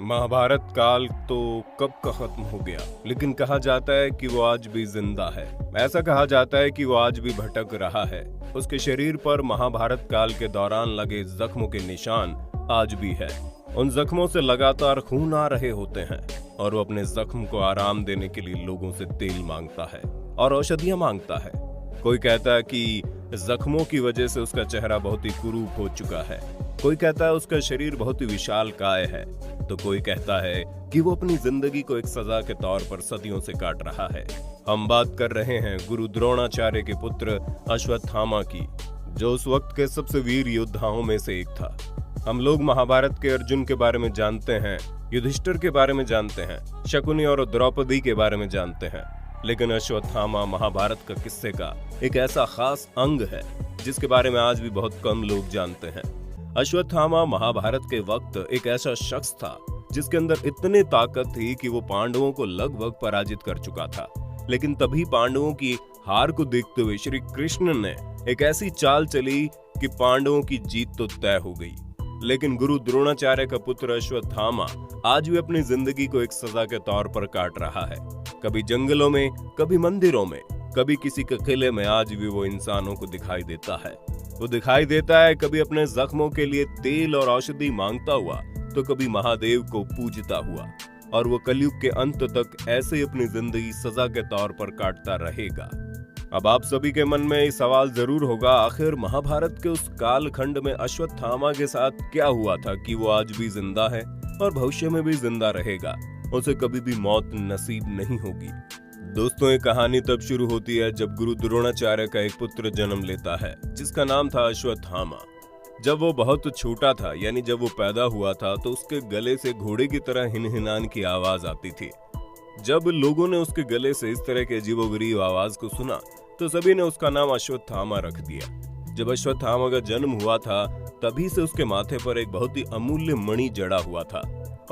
महाभारत काल तो कब का खत्म हो गया, लेकिन कहा जाता है कि वो आज भी जिंदा है। ऐसा कहा जाता है कि वो आज भी भटक रहा है। उसके शरीर पर महाभारत काल के दौरान लगे जख्मों के निशान आज भी है। उन जख्मों से लगातार खून आ रहे होते हैं और वो अपने जख्म को आराम देने के लिए लोगों से तेल मांगता है और औषधियां मांगता है। कोई कहता है कि जख्मों की वजह से उसका चेहरा बहुत ही कुरूप हो चुका है, कोई कहता है उसका शरीर बहुत ही विशालकाय है, तो कोई कहता है कि वो अपनी जिंदगी को एक सजा के तौर पर सदियों से काट रहा है। हम बात कर रहे हैं गुरु द्रोणाचार्य के पुत्र अश्वत्थामा की, जो उस वक्त के सबसे वीर योद्धाओं में से एक था। हम लोग महाभारत के अर्जुन के बारे में जानते हैं, युधिष्ठिर के बारे में जानते हैं, शकुनी और द्रौपदी के बारे में जानते हैं, लेकिन अश्वत्थामा महाभारत का किस्से का एक ऐसा खास अंग है जिसके बारे में आज भी बहुत कम लोग जानते हैं। अश्वत्थामा महाभारत के वक्त एक ऐसा शख्स था जिसके अंदर इतनी ताकत थी कि वो पांडवों को लगभग पराजित कर चुका था। लेकिन तभी पांडवों की हार को देखते हुए श्री कृष्ण ने एक ऐसी चाल चली कि पांडवों की जीत तो तय हो गई। लेकिन गुरु द्रोणाचार्य का पुत्र अश्वत्थामा आज भी अपनी जिंदगी को एक सजा के तौर पर काट रहा है। कभी जंगलों में, कभी मंदिरों में, कभी किसी के किले में आज भी वो इंसानों को दिखाई देता है। वो दिखाई देता है कभी अपने जख्मों के लिए तेल और औषधि मांगता हुआ, तो कभी महादेव को पूजता हुआ, और वो कलयुग के अंत तक ऐसे अपनी जिंदगी सजा के तौर पर काटता रहेगा। अब आप सभी के मन में ये सवाल जरूर होगा, आखिर महाभारत के उस कालखंड में अश्वत्थामा के साथ क्या हुआ था कि वो आज भी जिंदा है और भविष्य में भी जिंदा रहेगा, उसे कभी भी मौत नसीब नहीं होगी। दोस्तों, ये कहानी तब शुरू होती है जब गुरु द्रोणाचार्य का एक पुत्र जन्म लेता है जिसका नाम था अश्वत्थामा। जब वो बहुत छोटा था, यानी जब वो पैदा हुआ था, तो उसके गले से घोड़े की तरह हिनहिनान की आवाज आती थी। जब लोगों ने उसके गले से इस तरह के अजीबोगरीब आवाज को सुना तो सभी ने उसका नाम अश्वत्थामा रख दिया। जब अश्वत्थामा का जन्म हुआ था तभी से उसके माथे पर एक बहुत ही अमूल्य मणि जड़ा हुआ था,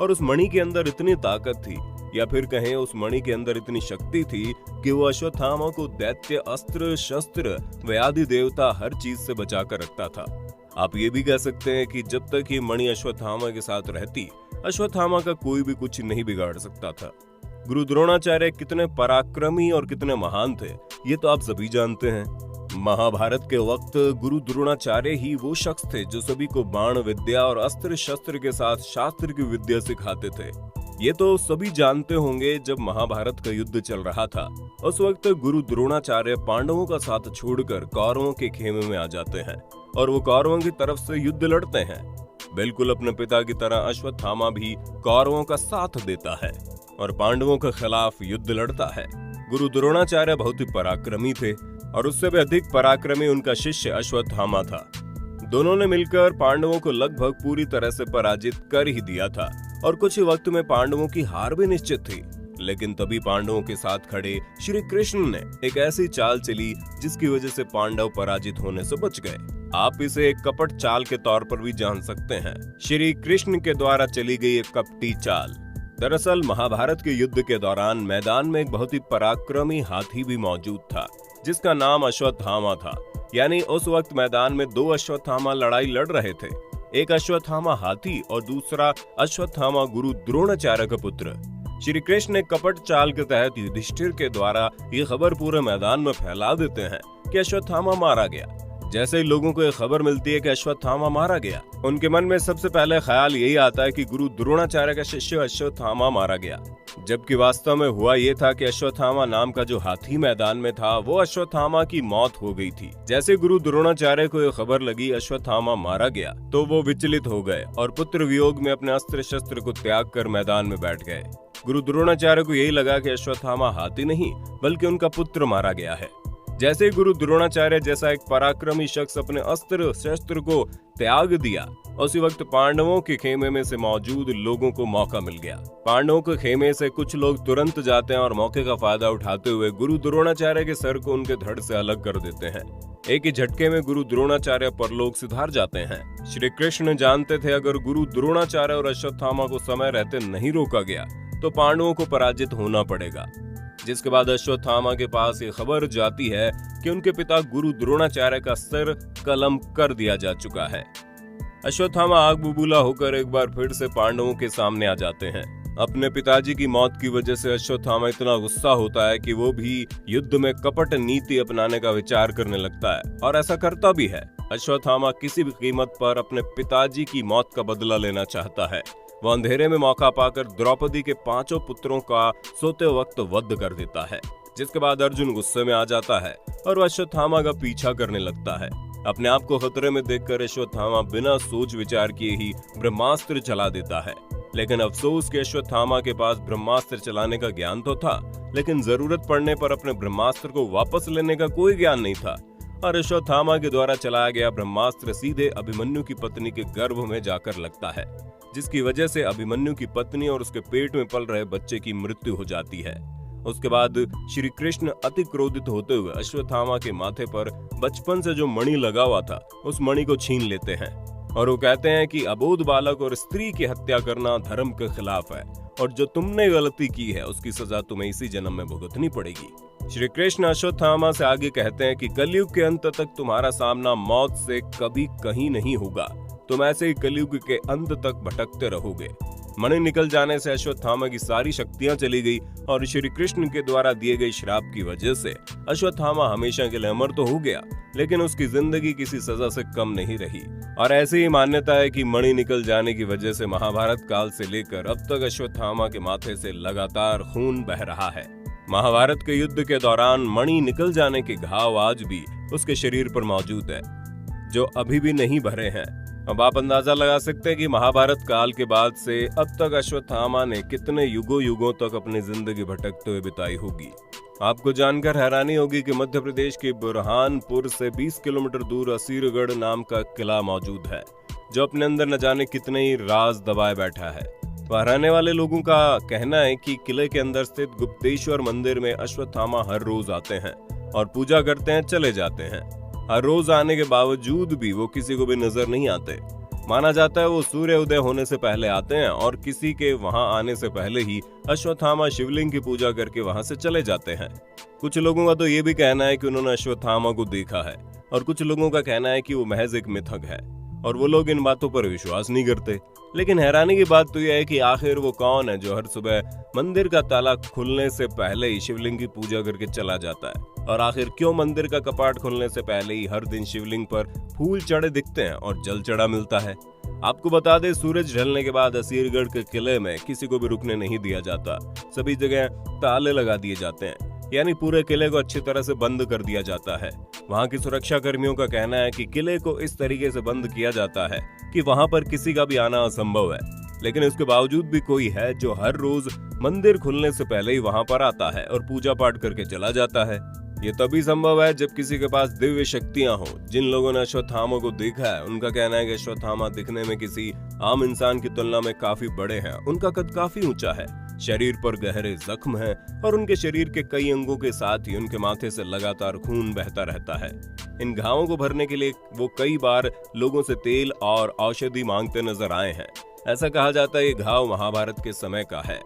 और उस मणि के अंदर इतनी ताकत थी, या फिर कहें उस मणि के अंदर इतनी शक्ति थी कि वो अश्वत्थामा को दैत्य, अस्त्र शस्त्र, व्याधि देवता हर चीज से बचा कर रखता था। आप ये भी कह सकते हैं कि जब तक ये मणि अश्वत्थामा के साथ रहती, अश्वत्थामा का कोई भी कुछ नहीं बिगाड़ सकता था। गुरु द्रोणाचार्य कितने पराक्रमी और कितने महान थे, ये तो आप सभी जानते हैं। महाभारत के वक्त गुरु द्रोणाचार्य ही वो शख्स थे जो सभी को बाण विद्या और अस्त्र शस्त्र के साथ शास्त्र की विद्या सिखाते थे। ये तो सभी जानते होंगे, जब महाभारत का युद्ध चल रहा था उस वक्त गुरु द्रोणाचार्य पांडवों का साथ छोड़कर कौरवों के खेमे में आ जाते हैं और वो कौरवों की तरफ से युद्ध लड़ते हैं। बिल्कुल अपने पिता की तरह अश्वत्थामा भी कौरवों का साथ देता है और पांडवों के खिलाफ युद्ध लड़ता है। गुरु द्रोणाचार्य बहुत ही पराक्रमी थे और उससे भी अधिक पराक्रमी उनका शिष्य अश्वत्थामा था। दोनों ने मिलकर पांडवों को लगभग पूरी तरह से पराजित कर ही दिया था और कुछ ही वक्त में पांडवों की हार भी निश्चित थी। लेकिन तभी पांडवों के साथ खड़े श्री कृष्ण ने एक ऐसी चाल चली जिसकी वजह से पांडव पराजित होने से बच गए। आप इसे एक कपट चाल के तौर पर भी जान सकते हैं। श्री कृष्ण के द्वारा चली गई एक कपटी चाल। दरअसल महाभारत के युद्ध के दौरान मैदान में एक बहुत ही पराक्रमी हाथी भी मौजूद था जिसका नाम अश्वत्थामा था। यानी उस वक्त मैदान में दो अश्वत्थामा लड़ाई लड़ रहे थे, एक अश्वत्थामा हाथी और दूसरा अश्वत्थामा गुरु द्रोणाचार्य का पुत्र। श्री कृष्ण ने कपट चाल के तहत युधिष्ठिर के द्वारा ये खबर पूरे मैदान में फैला देते हैं कि अश्वत्थामा मारा गया। जैसे ही लोगों को ये खबर मिलती है कि अश्वत्थामा मारा गया, उनके मन में सबसे पहले ख्याल यही आता है कि गुरु द्रोणाचार्य का शिष्य अश्वत्थामा मारा गया, जबकि वास्तव में हुआ ये था कि अश्वत्थामा नाम का जो हाथी मैदान में था वो अश्वत्थामा की मौत हो गई थी। जैसे गुरु द्रोणाचार्य को ये खबर लगी अश्वत्थामा मारा गया तो वो विचलित हो गए और पुत्र वियोग में अपने अस्त्र शस्त्र को त्याग कर मैदान में बैठ गए। गुरु द्रोणाचार्य को यही लगा कि अश्वत्थामा हाथी नहीं बल्कि उनका पुत्र मारा गया है। जैसे गुरु द्रोणाचार्य जैसा एक पराक्रमी शख्स अपने अस्त्र शस्त्र को त्याग दिया, उसी वक्त पांडवों के खेमे में से मौजूद लोगों को मौका मिल गया। पांडवों के खेमे से कुछ लोग तुरंत जाते हैं और मौके का फायदा उठाते हुए गुरु द्रोणाचार्य के सर को उनके धड़ से अलग कर देते हैं। एक ही झटके में गुरु द्रोणाचार्य परलोक सिधार जाते हैं। श्री कृष्ण जानते थे अगर गुरु द्रोणाचार्य और अश्वत्थामा को समय रहते नहीं रोका गया तो पांडवों को पराजित होना पड़ेगा। जिसके बाद अश्वत्थामा के पास ये खबर जाती है कि उनके पिता गुरु द्रोणाचार्य का सिर कलम कर दिया जा चुका है। अश्वत्थामा आग बबूला होकर एक बार फिर से पांडवों के सामने आ जाते हैं। अपने पिताजी की मौत की वजह से अश्वत्थामा इतना गुस्सा होता है कि वो भी युद्ध में कपट नीति अपनाने का विचार करने लगता है और ऐसा करता भी है। अश्वत्थामा किसी भी कीमत पर अपने पिताजी की मौत का बदला लेना चाहता है। वो अंधेरे में मौका पाकर द्रौपदी के 5 पुत्रों का सोते वक्त वध कर देता है, जिसके बाद अर्जुन गुस्से में आ जाता है और वो अश्वत्थामा का पीछा करने लगता है। अपने आप को खतरे में देखकर अश्वत्थामा बिना सोच विचार किए ही ब्रह्मास्त्र चला देता है। लेकिन अफसोस कि अश्वत्थामा के पास ब्रह्मास्त्र चलाने का ज्ञान तो था, लेकिन जरूरत पड़ने पर अपने ब्रह्मास्त्र को वापस लेने का कोई ज्ञान नहीं था और अश्वत्थामा के द्वारा चलाया गया ब्रह्मास्त्र सीधे अभिमन्यु की पत्नी के गर्भ में जाकर लगता है, जिसकी वजह से अभिमन्यु की पत्नी और उसके पेट में पल रहे बच्चे की मृत्यु हो जाती है। उसके बाद श्री कृष्ण अति क्रोधित होते हुए अश्वत्थामा के माथे पर बचपन से जो मणि लगा हुआ था उस मणि को छीन लेते हैं और वो कहते हैं कि अबोध बालक और स्त्री की हत्या करना धर्म के खिलाफ है और जो तुमने गलती की है उसकी सजा तुम्हें इसी जन्म में भुगतनी पड़ेगी। श्री कृष्ण अश्वत्थामा से आगे कहते हैं कि कलयुग के अंत तक तुम्हारा सामना मौत से कभी कहीं नहीं होगा, तुम ऐसे ही कलयुग के अंत तक भटकते रहोगे। मणि निकल जाने से अश्वत्थामा की सारी शक्तियां चली गई और श्री कृष्ण के द्वारा दिए गए श्राप की वजह से अश्वत्थामा हमेशा के लिए अमर तो हो गया, लेकिन उसकी जिंदगी किसी सजा से कम नहीं रही। और ऐसी ही मान्यता है कि मणि निकल जाने की वजह से महाभारत काल से लेकर अब तक अश्वत्थामा के माथे से लगातार खून बह रहा है। महाभारत के युद्ध के दौरान मणि निकल जाने के घाव आज भी उसके शरीर पर मौजूद है, जो अभी भी नहीं भरे हैं। अब आप अंदाजा लगा सकते हैं कि महाभारत काल के बाद से अब तक अश्वत्थामा ने कितने युगों तक अपनी जिंदगी भटकते हुए बिताई होगी। आपको जानकर हैरानी होगी कि मध्य प्रदेश के बुरहानपुर से 20 किलोमीटर दूर असीरगढ़ नाम का किला मौजूद है, जो अपने अंदर न जाने कितने ही राज दबाए बैठा है। वहाँ रहने वाले लोगों का कहना है कि किले के अंदर स्थित गुप्तेश्वर मंदिर में अश्वत्थामा हर रोज आते हैं और पूजा करते हैं, चले जाते हैं। हर रोज आने के बावजूद भी वो किसी को भी नजर नहीं आते। माना जाता है वो सूर्य उदय होने से पहले आते हैं और किसी के वहां आने से पहले ही अश्वत्थामा शिवलिंग की पूजा करके वहां से चले जाते हैं। कुछ लोगों का तो ये भी कहना है कि उन्होंने अश्वत्थामा को देखा है और कुछ लोगों का कहना है कि वो महज एक मिथक है और वो लोग इन बातों पर विश्वास नहीं करते। लेकिन हैरानी की बात तो यह है कि आखिर वो कौन है जो हर सुबह मंदिर का ताला खुलने से पहले ही शिवलिंग की पूजा करके चला जाता है, और आखिर क्यों मंदिर का कपाट खुलने से पहले ही हर दिन शिवलिंग पर फूल चढ़े दिखते हैं और जल चढ़ा मिलता है। आपको बता दें, सूरज ढलने के बाद असीरगढ़ के किले में किसी को भी रुकने नहीं दिया जाता। सभी जगह ताले लगा दिए जाते हैं, यानी पूरे किले को अच्छी तरह से बंद कर दिया जाता है। वहाँ की सुरक्षा कर्मियों का कहना है कि किले को इस तरीके से बंद किया जाता है कि वहाँ पर किसी का भी आना असंभव है। लेकिन इसके बावजूद भी कोई है जो हर रोज मंदिर खुलने से पहले ही वहाँ पर आता है और पूजा पाठ करके चला जाता है। ये तभी संभव है जब किसी के पास दिव्य शक्तियां हो। जिन लोगों ने अश्वत्थामा को देखा है उनका कहना है कि अश्वत्थामा दिखने में किसी आम इंसान की तुलना में काफी बड़े हैं। उनका कद काफी ऊंचा है, शरीर पर गहरे जख्म हैं और उनके शरीर के कई अंगों के साथ ही उनके माथे से लगातार खून बहता रहता है। इन घावों को भरने के लिए वो कई बार लोगों से तेल और औषधि मांगते नजर आए हैं। ऐसा कहा जाता है ये घाव महाभारत के समय का है,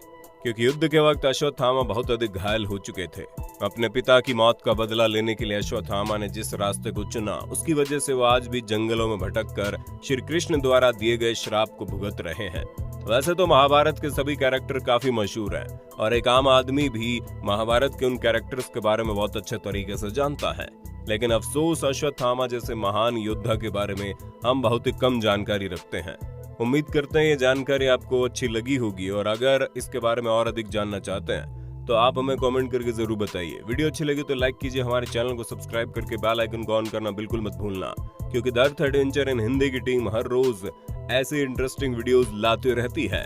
क्योंकि युद्ध के वक्त अश्वत्थामा बहुत अधिक घायल हो चुके थे। अपने पिता की मौत का बदला लेने के लिए अश्वत्थामा ने जिस रास्ते को चुना, उसकी वजह से वो आज भी जंगलों में भटक कर श्री कृष्ण द्वारा दिए गए श्राप को भुगत रहे हैं। वैसे तो महाभारत के सभी कैरेक्टर काफी मशहूर हैं और एक आम आदमी भी महाभारत के उन कैरेक्टर्स के बारे में बहुत अच्छे तरीके से जानता है, लेकिन अफसोस अश्वत्थामा जैसे महान योद्धा के बारे में हम बहुत ही कम जानकारी रखते हैं। उम्मीद करते हैं ये जानकारी आपको अच्छी लगी होगी, और अगर इसके बारे में और अधिक जानना चाहते हैं तो आप हमें कमेंट करके जरूर बताइए। वीडियो अच्छी लगी तो लाइक कीजिए, हमारे चैनल को सब्सक्राइब करके बेल आइकन को ऑन करना बिल्कुल मत भूलना, क्योंकि the earth adventure in Hindi की टीम हर रोज ऐसे इंटरेस्टिंग वीडियोस लाती रहती है।